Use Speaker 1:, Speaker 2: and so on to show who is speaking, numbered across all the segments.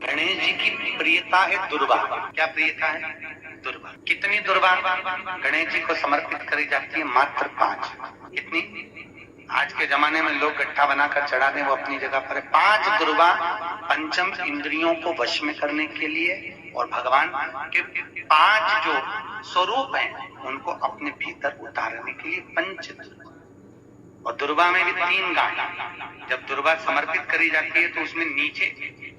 Speaker 1: गणेश जी की प्रियता है दुर्वा। क्या प्रियता है? दुर्वा। कितनी दुर्वा गणेश जी को समर्पित करी जाती है? मात्र 5। कितनी? आज के जमाने में लोग गट्ठा बनाकर चढ़ा दें, वो अपनी जगह पर है। 5 दुर्वा पंचम इंद्रियों को वश में करने के लिए और भगवान के 5 जो स्वरूप हैं उनको अपने भीतर उतारने के लिए पंच दुर्वा। और दुर्वा में भी 3 गांठ। जब दुर्वा समर्पित करी जाती है तो उसमें नीचे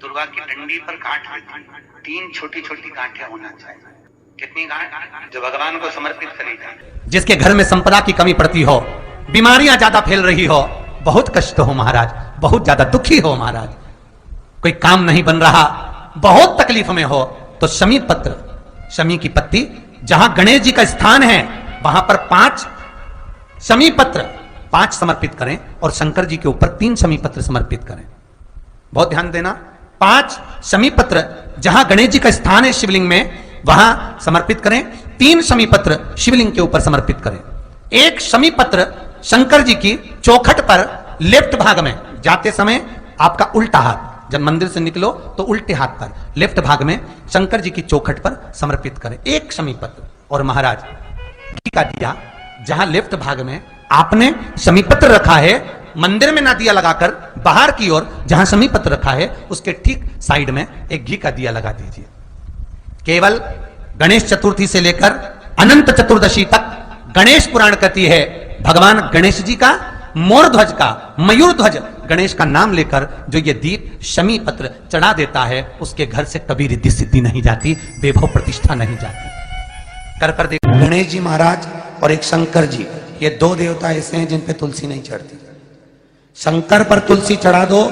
Speaker 1: दुर्वा की डंडी पर गांठ रहती है। 3 छोटी छोटी गांठें होना चाहिए। कितनी गांठ? जो भगवान को समर्पित करी जाए।
Speaker 2: जिसके घर में संपदा की कमी पड़ती हो, बीमारियां ज्यादा फैल रही हो, बहुत कष्ट हो महाराज, बहुत ज्यादा दुखी हो महाराज, कोई काम नहीं बन रहा, बहुत तकलीफ में हो, तो शमी पत्र, शमी की पत्ती, जहां गणेश जी का स्थान है वहां पर 5 शमी पत्र 5 समर्पित करें और शंकर जी के ऊपर 3 शमी पत्र समर्पित करें। बहुत ध्यान देना, 5 शमी पत्र जहां गणेश जी का स्थान है शिवलिंग में वहां समर्पित करें, 3 शमी पत्र शिवलिंग के ऊपर समर्पित करें। 1 शमी पत्र शंकर जी की चौखट पर लेफ्ट भाग में, जाते समय आपका उल्टा हाथ, जब मंदिर से निकलो तो उल्टे हाथ पर लेफ्ट भाग में शंकर जी की चौखट पर समर्पित करें 1 शमी पत्र। और महाराज घी का दिया जहां लेफ्ट भाग में आपने शमी पत्र रखा है, मंदिर में ना दिया लगाकर बाहर की ओर जहां शमी पत्र रखा है उसके ठीक साइड में एक घी का दिया लगा दीजिए। केवल गणेश चतुर्थी से लेकर अनंत चतुर्दशी तक गणेश पुराण कहती है भगवान गणेश जी का, मोर ध्वज का, मयूर ध्वज गणेश का नाम लेकर जो ये दीप शमी पत्र चढ़ा देता है उसके घर से कभी रिद्धि सिद्धि नहीं जाती, वैभव प्रतिष्ठा नहीं जाती। कर देखो, गणेश जी महाराज और एक शंकर जी, ये 2 देवता ऐसे हैं जिन पे तुलसी नहीं चढ़ती। शंकर पर तुलसी चढ़ा दो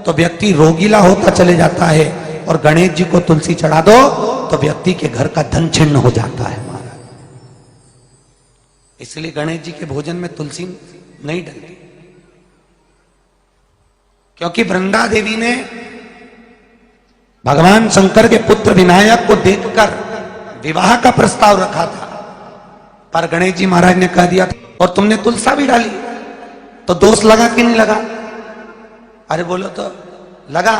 Speaker 2: तो व्यक्ति रोगीला होता चले जाता है, और गणेश जी को तुलसी चढ़ा दो तो व्यक्ति के घर का धन छिन्न हो जाता है महाराज। इसलिए गणेश जी के भोजन में तुलसी नहीं डलती, क्योंकि वृंदा देवी ने भगवान शंकर के पुत्र विनायक को देखकर विवाह का प्रस्ताव रखा था, पर गणेश जी महाराज ने कह दिया और तुमने तुलसा भी डाली, तो दोष लगा कि नहीं लगा? अरे बोलो तो लगा?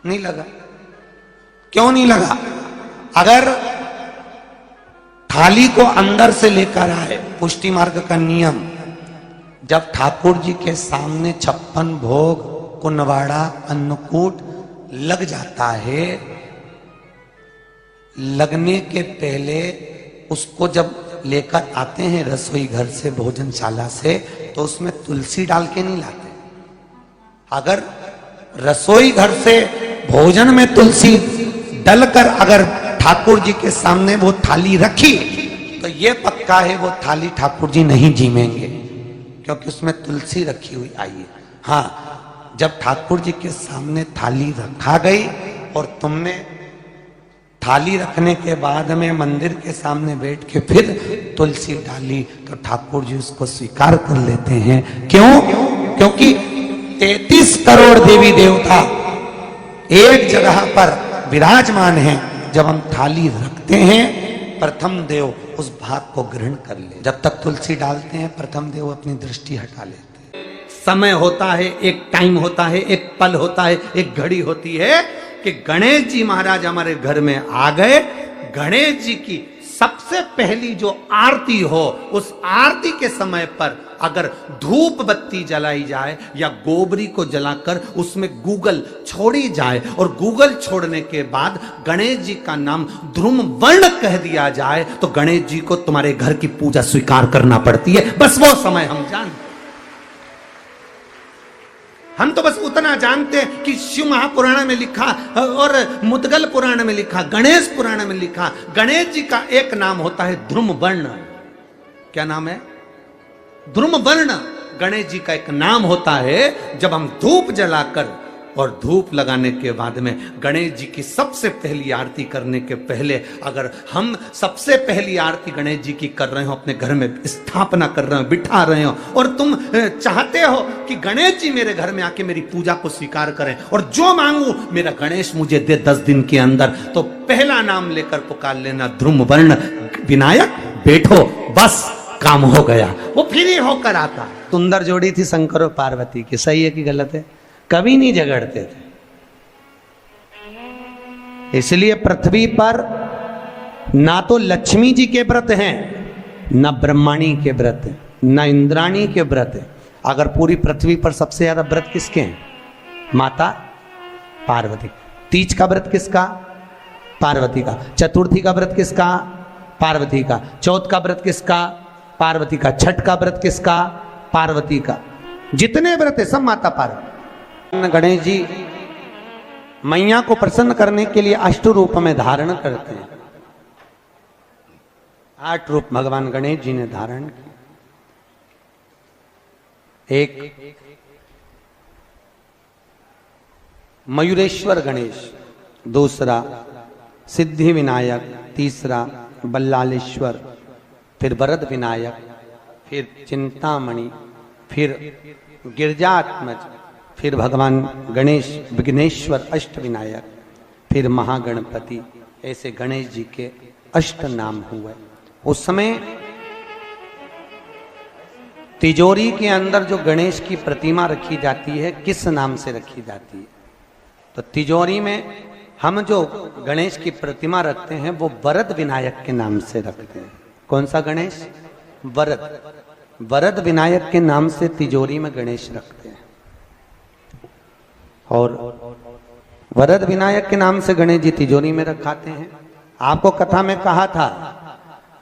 Speaker 2: नहीं लगा। क्यों नहीं लगा? अगर थाली को अंदर से लेकर आए, पुष्टि मार्ग का नियम, जब ठाकुर जी के सामने 56 भोग, कुनवाड़ा, अन्नकूट लग जाता है, लगने के पहले उसको जब लेकर आते हैं रसोई घर से, भोजनशाला से, तो उसमें तुलसी डाल के नहीं लाते। अगर रसोई घर से भोजन में तुलसी डलकर अगर ठाकुर जी के सामने वो थाली रखी तो ये पक्का है वो थाली ठाकुर जी नहीं जीमेंगे, क्योंकि उसमें तुलसी रखी हुई आई है। हाँ, जब ठाकुर जी के सामने थाली रखा गई और तुमने थाली रखने के बाद में मंदिर के सामने बैठ के फिर तुलसी डाली तो ठाकुर जी उसको स्वीकार कर लेते हैं। क्यों? क्योंकि 33 करोड़ देवी देवता एक जगह पर विराजमान हैं। जब हम थाली रखते हैं प्रथम देव उस भाग को ग्रहण कर ले। जब तक तुलसी डालते हैं प्रथम देव अपनी दृष्टि हटा लेते हैं। समय होता है, एक टाइम होता है, एक पल होता है, एक घड़ी होती है कि गणेश जी महाराज हमारे घर में आ गए। गणेश जी की सबसे पहली जो आरती हो, उस आरती के समय पर अगर धूप बत्ती जलाई जाए या गोबरी को जलाकर उसमें गूगल छोड़ी जाए और गूगल छोड़ने के बाद गणेश जी का नाम ध्रुम वर्ण कह दिया जाए तो गणेश जी को तुम्हारे घर की पूजा स्वीकार करना पड़ती है। बस वो समय हम जानते, हम तो बस उतना जानते हैं कि शिव महापुराण में लिखा और मुद्गल पुराण में लिखा, गणेश पुराण में लिखा, गणेश जी का एक नाम होता है ध्रुम वर्ण। क्या नाम है? ध्रुम वर्ण गणेश जी का एक नाम होता है। जब हम धूप जलाकर और धूप लगाने के बाद में गणेश जी की सबसे पहली आरती करने के पहले अगर हम सबसे पहली आरती गणेश जी की कर रहे हो, अपने घर में स्थापना कर रहे हो, बिठा रहे हो, और तुम चाहते हो कि गणेश जी मेरे घर में आके मेरी पूजा को स्वीकार करें और जो मांगू मेरा गणेश मुझे दे 10 दिन के अंदर, तो पहला नाम लेकर पुकार लेना ध्रुम वर्ण विनायक, बैठो, बस काम हो गया। वो फिर ही होकर आता। सुंदर जोड़ी थी शंकर और पार्वती की, सही है कि गलत है? कभी नहीं झगड़ते थे, इसलिए पृथ्वी पर ना तो लक्ष्मी जी के व्रत हैं, ना ब्रह्माणी के व्रत हैं, ना इंद्राणी के व्रत हैं। अगर पूरी पृथ्वी पर सबसे ज्यादा व्रत किसके हैं? माता पार्वती। तीज का व्रत किसका? पार्वती का। चतुर्थी का व्रत किसका? पार्वती का। चौथ का व्रत किसका? पार्वती का। छठ का व्रत किसका? पार्वती का। जितने व्रत है सब माता पार्वती। गणेश जी मैया को प्रसन्न करने के लिए अष्ट रूप में धारण करते हैं। 8 रूप भगवान गणेश जी ने धारण किए। एक मयूरेश्वर गणेश, दूसरा सिद्धि विनायक, तीसरा बल्लालेश्वर, फिर वरद विनायक, फिर चिंतामणि, फिर गिरजात्मज, फिर भगवान गणेश विघ्नेश्वर अष्ट विनायक, फिर महागणपति। ऐसे गणेश जी के अष्ट नाम हुए। उस समय तिजोरी के अंदर जो गणेश की प्रतिमा रखी जाती है किस नाम से रखी जाती है? तो तिजोरी में हम जो गणेश की प्रतिमा रखते हैं वो वरद विनायक के नाम से रखते हैं। कौन सा गणेश? वरद। वरद विनायक के नाम से तिजोरी में गणेश रखते हैं। और वरद विनायक के नाम से गणेश जी तिजोरी में रखाते हैं। आपको कथा में कहा था,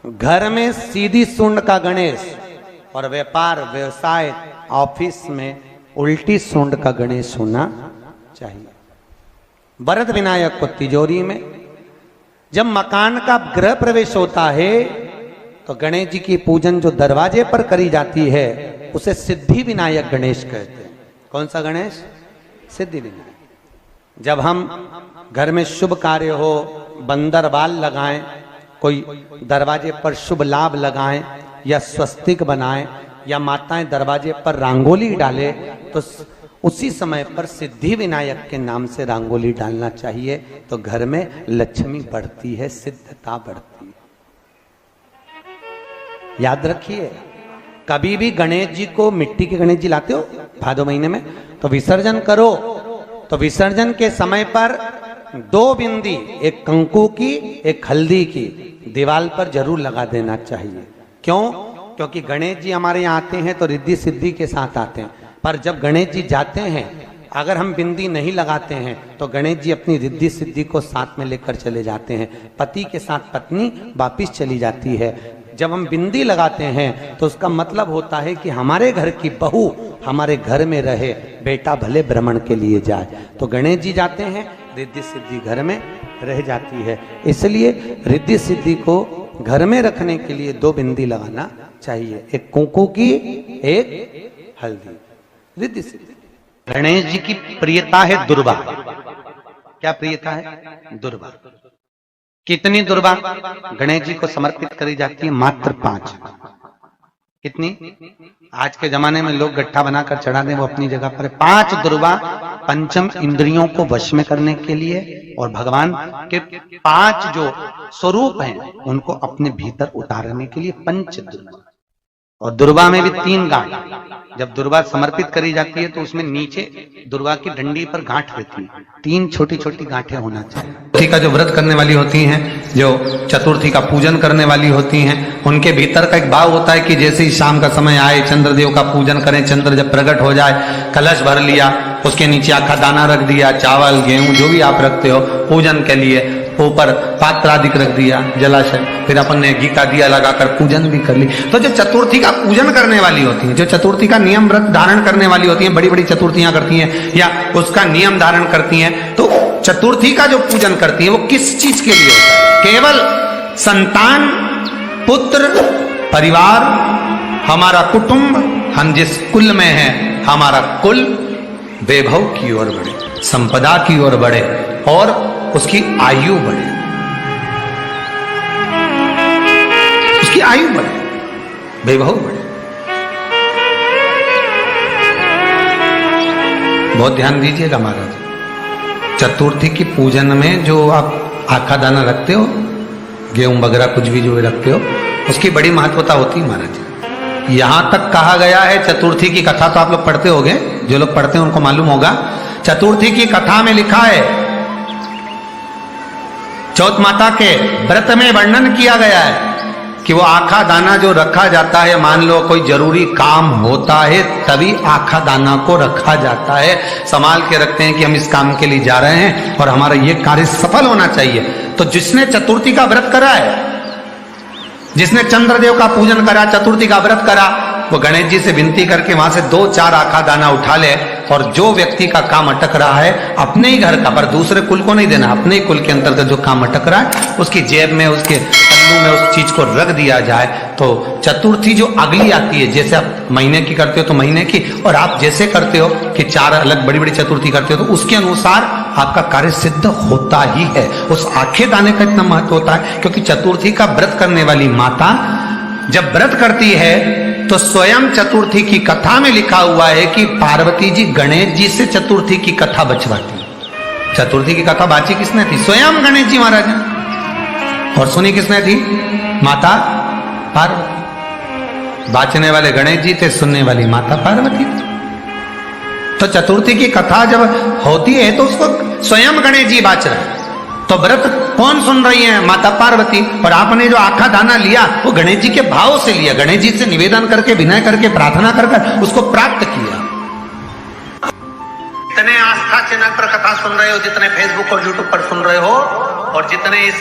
Speaker 2: घर में सीधी सूंड का गणेश और व्यापार व्यवसाय ऑफिस में उल्टी सूंड का गणेश होना चाहिए। वरद विनायक को तिजोरी में। जब मकान का गृह प्रवेश होता है तो गणेश जी की पूजन जो दरवाजे पर करी जाती है उसे सिद्धि विनायक गणेश कहते हैं। कौन सा गणेश? सिद्धि विनायक। जब हम घर में शुभ कार्य हो, बंदर बाल लगाएं, कोई दरवाजे पर शुभ लाभ लगाएं या स्वस्तिक बनाएं या माताएं दरवाजे पर रंगोली डाले तो उसी समय पर सिद्धि विनायक के नाम से रंगोली डालना चाहिए। तो घर में लक्ष्मी बढ़ती है, सिद्धता बढ़ती है। याद रखिए, कभी भी गणेश जी को, मिट्टी के गणेश जी लाते हो भादो महीने में, तो विसर्जन करो तो विसर्जन के समय पर 2 बिंदी, एक कंकु की एक हल्दी की, दीवार पर जरूर लगा देना चाहिए। क्यों? क्योंकि गणेश जी हमारे यहाँ आते हैं तो रिद्धि सिद्धि के साथ आते हैं, पर जब गणेश जी जाते हैं अगर हम बिंदी नहीं लगाते हैं तो गणेश जी अपनी रिद्धि सिद्धि को साथ में लेकर चले जाते हैं। पति के साथ पत्नी वापिस चली जाती है। जब हम बिंदी लगाते हैं तो उसका मतलब होता है कि हमारे घर की बहू हमारे घर में रहे, बेटा भले भ्रमण के लिए जाए। तो गणेश जी जाते हैं, रिद्धि सिद्धि घर में रह जाती है। इसलिए रिद्धि सिद्धि को घर में रखने के लिए 2 बिंदी लगाना चाहिए, एक कुंकू की, एक हल्दी। रिद्धि सिद्धि। गणेश जी की प्रियता है दुर्वा। क्या प्रियता है? दुर्वा। कितनी दुर्वा गणेश जी को समर्पित करी जाती है? मात्र 5। कितनी? आज के जमाने में लोग गट्ठा बनाकर चढ़ा दें, वो अपनी जगह पर 5 दुर्वा पंचम इंद्रियों को वश में करने के लिए और भगवान के 5 जो स्वरूप हैं उनको अपने भीतर उतारने के लिए 5 दुर्वा। और दुर्वा में भी 3 गांठ। जब दुर्वा समर्पित करी जाती है तो उसमें नीचे दुर्वा की डंडी पर गांठ रहती है, 3 छोटी छोटी गांठें होना चाहिए। चतुर्थी का जो व्रत करने वाली होती हैं, जो चतुर्थी का पूजन करने वाली होती हैं, उनके भीतर का एक भाव होता है कि जैसे ही शाम का समय आए चंद्रदेव का पूजन करें। चंद्र जब प्रकट हो जाए, कलश भर लिया, उसके नीचे आखा दाना रख दिया, चावल गेहूं जो भी आप रखते हो पूजन के लिए, ऊपर पात्र आदि रख दिया, जलाशय, फिर अपन ने घी का दिया लगाकर पूजन भी कर ली। तो जो चतुर्थी का पूजन करने वाली होती हैं, जो चतुर्थी का नियम व्रत धारण करने वाली होती हैं, बड़ी बड़ी चतुर्थियां करती हैं या उसका नियम धारण करती हैं, तो चतुर्थी का जो पूजन करती है वो किस चीज के लिए होता है? केवल संतान, पुत्र, परिवार, हमारा कुटुंब, हम जिस कुल में हैं, हमारा कुल वैभव की ओर बढ़े, संपदा की ओर बढ़े और उसकी आयु बढ़े, उसकी आयु बढ़े, वैभव बढ़े। बहुत ध्यान दीजिएगा महाराज। चतुर्थी की पूजन में जो आप आखा दाना रखते हो, गेहूं वगैरह कुछ भी जो रखते हो, उसकी बड़ी महत्वता होती है महाराज। यहां तक कहा गया है, चतुर्थी की कथा तो आप लोग पढ़ते होंगे, जो लोग पढ़ते हैं उनको मालूम होगा। चतुर्थी की कथा में लिखा है चौथ माता के व्रत में वर्णन किया गया है कि वो आखा दाना जो रखा जाता है, मान लो कोई जरूरी काम होता है तभी आखा दाना को रखा जाता है, संभाल के रखते हैं कि हम इस काम के लिए जा रहे हैं और हमारा ये कार्य सफल होना चाहिए। तो जिसने चतुर्थी का व्रत करा है, जिसने चंद्रदेव का पूजन करा, चतुर्थी का व्रत करा, वो गणेश जी से विनती करके वहां से 2-4 आखा दाना उठा ले, और जो व्यक्ति का काम अटक रहा है अपने ही घर का, पर दूसरे कुल को नहीं देना, अपने ही कुल के अंतर्गत जो काम अटक रहा है उसकी जेब में, उसके पल्लू में उस चीज को रख दिया जाए। तो चतुर्थी जो अगली आती है, जैसे आप महीने की करते हो तो महीने की, और आप जैसे करते हो कि 4 अलग बड़ी बड़ी चतुर्थी करते हो तो उसके अनुसार आपका कार्य सिद्ध होता ही है। उस आखे दाने का इतना महत्व होता है क्योंकि चतुर्थी का व्रत करने वाली माता जब व्रत करती है तो स्वयं चतुर्थी की कथा में लिखा हुआ है कि पार्वती जी गणेश जी से चतुर्थी की कथा बचवाती। चतुर्थी की कथा बाची किसने थी? स्वयं गणेश जी महाराज ने। और सुनी किसने थी? माता पार्वती। बाचने वाले गणेश जी थे, सुनने वाली माता पार्वती थी। तो चतुर्थी की कथा जब होती है तो उसको स्वयं गणेश जी बाच रहे हैं। तो व्रत कौन सुन रही है? माता पार्वती। और आपने जो आखा दाना लिया वो गणेश जी के भाव से लिया, गणेश जी से निवेदन करके, विनय करके, प्रार्थना कर उसको प्राप्त किया। जितने आस्था चैनल पर कथा सुन रहे हो, जितने फेसबुक और यूट्यूब पर सुन रहे हो, और जितने इस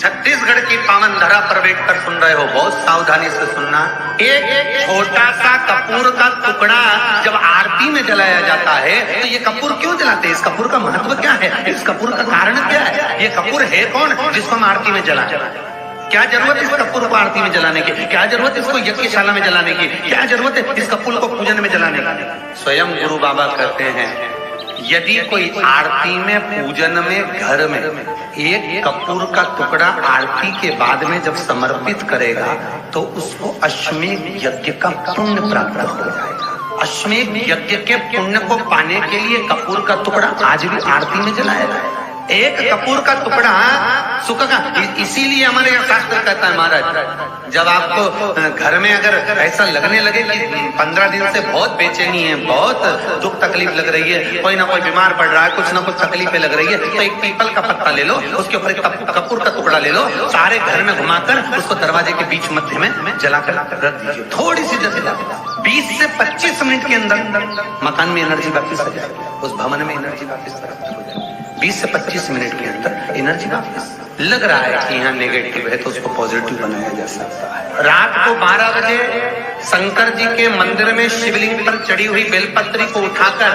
Speaker 2: छत्तीसगढ़ की पावन धरा पर बैठकर सुन रहे हो, बहुत सावधानी से सुनना। एक छोटा सा कपूर का टुकड़ा जब आरती में जलाया जाता है तो ये कपूर क्यों जलाते हैं? इस कपूर का महत्व क्या है? इस कपूर का कारण क्या है? ये कपूर है कौन जिसको हम आरती में जलाते हैं? क्या जरूरत है इस कपूर को आरती में जलाने की? क्या जरूरत है इसको यज्ञशाला में जलाने की? क्या जरूरत है इस कपूर को पूजन में जलाने की? स्वयं गुरु बाबा कहते हैं यदि कोई आरती में, पूजन में, घर में एक कपूर का टुकड़ा आरती के बाद में जब समर्पित करेगा तो उसको अश्वमेध यज्ञ का पुण्य प्राप्त हो जाएगा। अश्वमेध यज्ञ के पुण्य को पाने के लिए कपूर का टुकड़ा आज भी आरती में जलाया जाए। एक कपूर का टुकड़ा सुख का, इसीलिए हमारे यहाँ शास्त्र कहता है महाराज, जब आपको घर में अगर ऐसा लगने लगे कि 15 दिन से बहुत बेचैनी है, बहुत दुख तकलीफ लग रही है, कोई ना कोई बीमार पड़ रहा है, कुछ ना कुछ तकलीफें लग रही है, तो एक पीपल का पत्ता ले लो, उसके ऊपर एक कपूर का टुकड़ा ले लो, सारे घर में घुमाकर उसको दरवाजे के बीच मध्य में जलाकर रख दीजिए। थोड़ी सी जगह 20 से 25 मिनट के अंदर मकान में एनर्जी वापिस आ जाएगी, उस भवन में एनर्जी वापिस प्राप्त हो जाएगी। 20 से 25 मिनट के अंदर एनर्जी वापिस। लग रहा है कि यहाँ नेगेटिव है तो उसको पॉजिटिव बनाया जा सकता है। रात को 12 बजे शंकर जी के मंदिर में शिवलिंग पर चढ़ी हुई बेलपत्री को उठाकर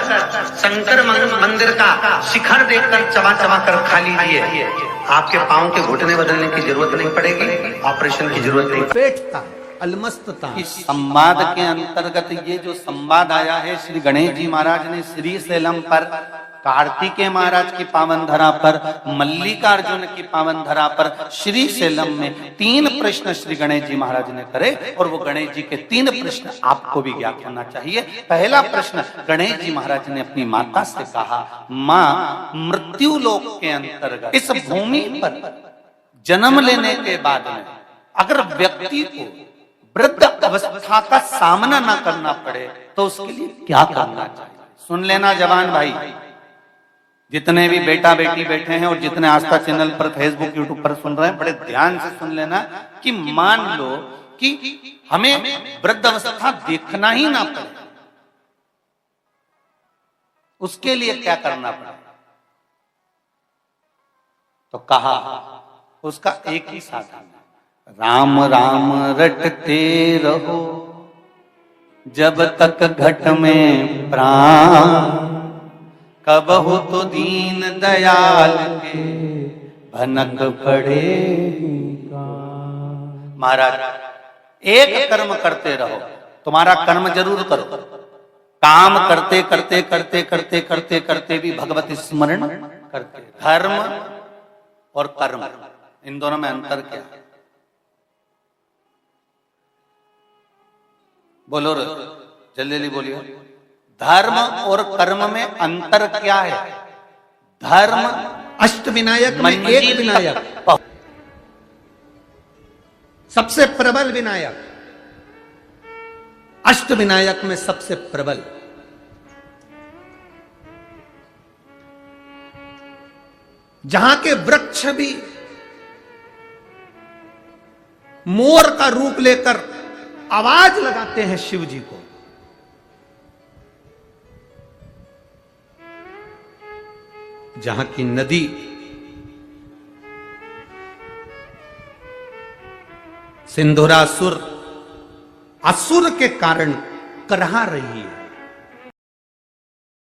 Speaker 2: शंकर मंदिर का शिखर देखकर चबा चबा कर खा लीजिए। आपके पांव के घुटने बदलने की जरूरत नहीं पड़ेगी, ऑपरेशन की जरूरत नहीं। पेटता अलमस्तता। इस संवाद के अंतर्गत ये जो संवाद आया है श्री गणेश जी महाराज ने श्री शैलम पर, कार्तिकेय महाराज की पावन धरा पर, मल्लिकार्जुन की पावन धरा पर, श्री शैलम में 3 प्रश्न श्री गणेश जी महाराज ने करे और वो गणेश जी के 3 प्रश्न आपको भी ज्ञात होना चाहिए। पहला प्रश्न गणेश जी महाराज ने अपनी माता से कहा, माँ मृत्यु लोक के अंतर्गत इस भूमि पर जन्म लेने के बाद में अगर व्यक्ति को वृद्ध अवस्था का सामना ना करना पड़े तो उसके लिए क्या करना चाहिए? सुन लेना जवान भाई, जितने भी बेटा बेटी बैठे हैं और जितने आस्था चैनल पर, फेसबुक, यूट्यूब पर सुन रहे हैं, बड़े ध्यान से सुन लेना कि मान लो कि हमें वृद्ध अवस्था देखना ही ना पड़े, उसके लिए क्या करना पड़े? तो कहा उसका एक ही साधन, राम राम रटते रहो जब तक घट में प्राण, कब हो तो दीन दयाल के भनक पड़ेगा। महाराज एक कर्म करते रहो, तुम्हारा कर्म जरूर करो, काम करते करते करते करते करते करते भी भगवत स्मरण करते। धर्म और कर्म, इन दोनों में अंतर क्या है? बोलो रे, जल्दी जल्दी बोलिए। धर्म और कर्म में अंतर क्या है? धर्म अष्ट विनायक में एक विनायक, सबसे प्रबल विनायक, अष्ट विनायक में सबसे प्रबल। जहां के वृक्ष भी मोर का रूप लेकर आवाज लगाते हैं शिव जी को, जहां की नदी सिंधुरासुर असुर के कारण करहा रही है,